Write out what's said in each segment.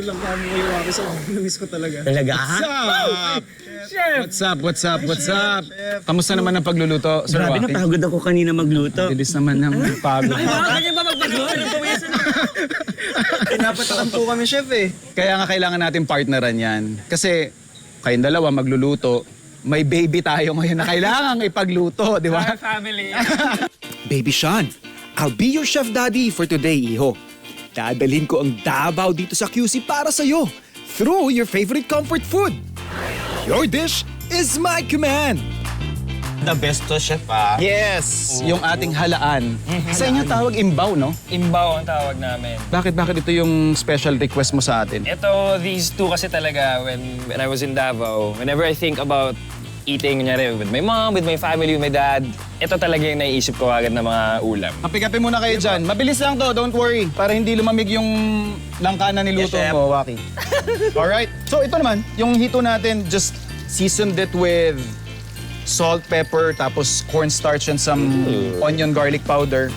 lang kami ngayon ako sa miss ko talaga. Talaga? Chef! What's up? Kamusta naman ang pagluluto, Sir Grabe, Waki? napagod ako kanina magluto. Bilis naman ng pagod. Kanya ba magpagod? Pinapatakan po kami, chef eh. Kaya nga kailangan natin partneran yan. Kasi kayong dalawa magluluto, may baby tayo ngayon na kailangang ipagluto, di ba? Family. Baby Sean, I'll be your chef daddy for today, iho. Dadalhin ko ang Davao dito sa QC para sa'yo through your favorite comfort food. Your dish is my command. The best to, chef, ah. Yes! Yung ating halaan. Sa inyo tawag imbaw, no? Imbaw ang tawag namin. Bakit ito yung special request mo sa atin? Ito, these two kasi talaga, when I was in Davao, whenever I think about eating, kunyari, with my mom, with my family, with my dad, ito talaga yung naiisip ko agad na mga ulam. Kape-kape muna kayo dyan. Mabilis lang to, don't worry. Para hindi lumamig yung langka na niluto Yes, chef. mo, Waki. Alright. So ito naman, yung hito natin, just seasoned it with salt, pepper, tapos cornstarch and some onion garlic powder.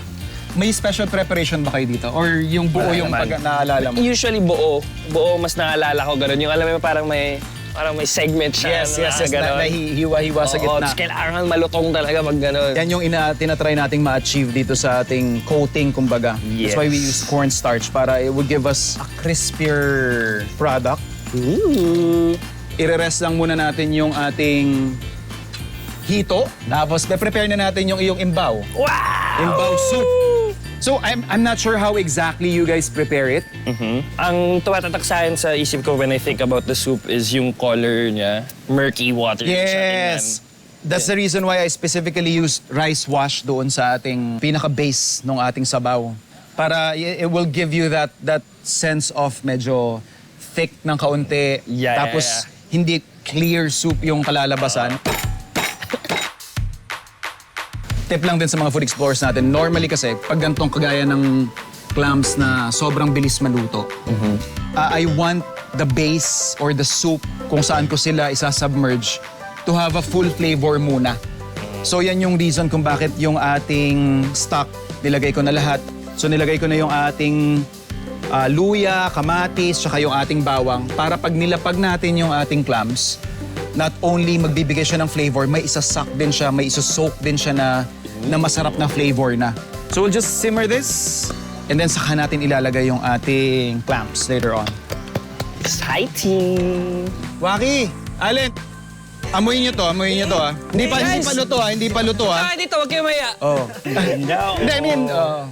May special preparation ba kayo dito? Or yung buo yung pag naalala mo? Usually buo. Buo, mas naalala ko gano'n. Yung alam mo, parang may segment siya. Yes, nahihiwa-hiwa sa Oo, gitna. tapos kailangan malutong talaga pag gano'n. Yan yung tinatry nating ma-achieve dito sa ating coating, kumbaga. Yes. That's why we use cornstarch para it would give us a crispier product. Ire-rest lang muna natin yung ating hito. Tapos, prepare na natin yung iyong imbaw. Wow! Imbaw soup. So, I'm not sure how exactly you guys prepare it. Ang tumatatak sa akin sa isip ko when I think about the soup is yung color niya. Murky water. Yes! That's the reason why I specifically used rice wash doon sa ating pinaka-base ng ating sabaw. Para it will give you that sense of medyo thick ng kaunti. Yeah, Tapos, hindi clear soup yung kalalabasan. Tip lang din sa mga food explorers natin. Normally kasi, pag ganitong kagaya ng clams na sobrang bilis maluto, I want the base or the soup kung saan ko sila isa-submerge to have a full flavor muna. So yan yung reason kung bakit yung ating stock, nilagay ko na lahat. So nilagay ko na yung ating luya, kamatis, tsaka yung ating bawang para pag nilapag natin yung ating clams, not only magbibigay siya ng flavor, may isasak din siya, may isosoak din siya na masarap na flavor na. So we'll just simmer this and then saka natin ilalagay yung ating clams later on. Exciting! Waki! Alin! Amoy nyo to ah. Hindi pa luto ah. Dito, wag kayo maya. Oh. Hindi, I mean,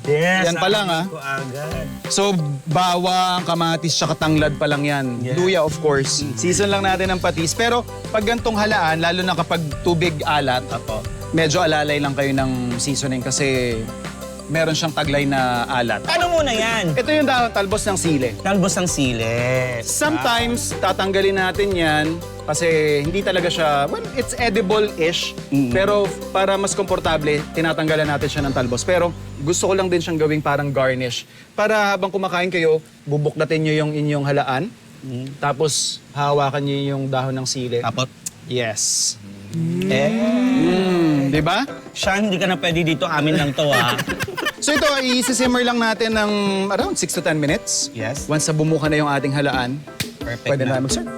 Yes, yan pa lang ah. ko agad. So, bawang, kamatis, tsaka tanglad pa lang yan. Yeah. Luya, of course. Season lang natin ng patis. Pero pag gantong halaan, lalo na kapag tubig alat, medyo alalay lang kayo ng seasoning kasi meron siyang taglay na alat. Ano muna yan? Ito yung talbos ng sili. Talbos ng sili. Sometimes, tatanggalin natin yan kasi hindi talaga siya, well, it's edible-ish. Pero para mas komportable, tinatanggalan natin siya ng talbos. Pero gusto ko lang din siyang gawing parang garnish. Para habang kumakain kayo, bubuklatin nyo yung inyong halaan. Tapos, hawakan nyo yung dahon ng sili. Tapos, Yes. eh. Di ba? Sean, hindi ka na pwede dito. Amin lang to, ah. So ito, i-simmer lang natin ng around 6 to 10 minutes. Yes. Once na bumuka na yung ating halaan, Perfect pwede na. na mag-serve.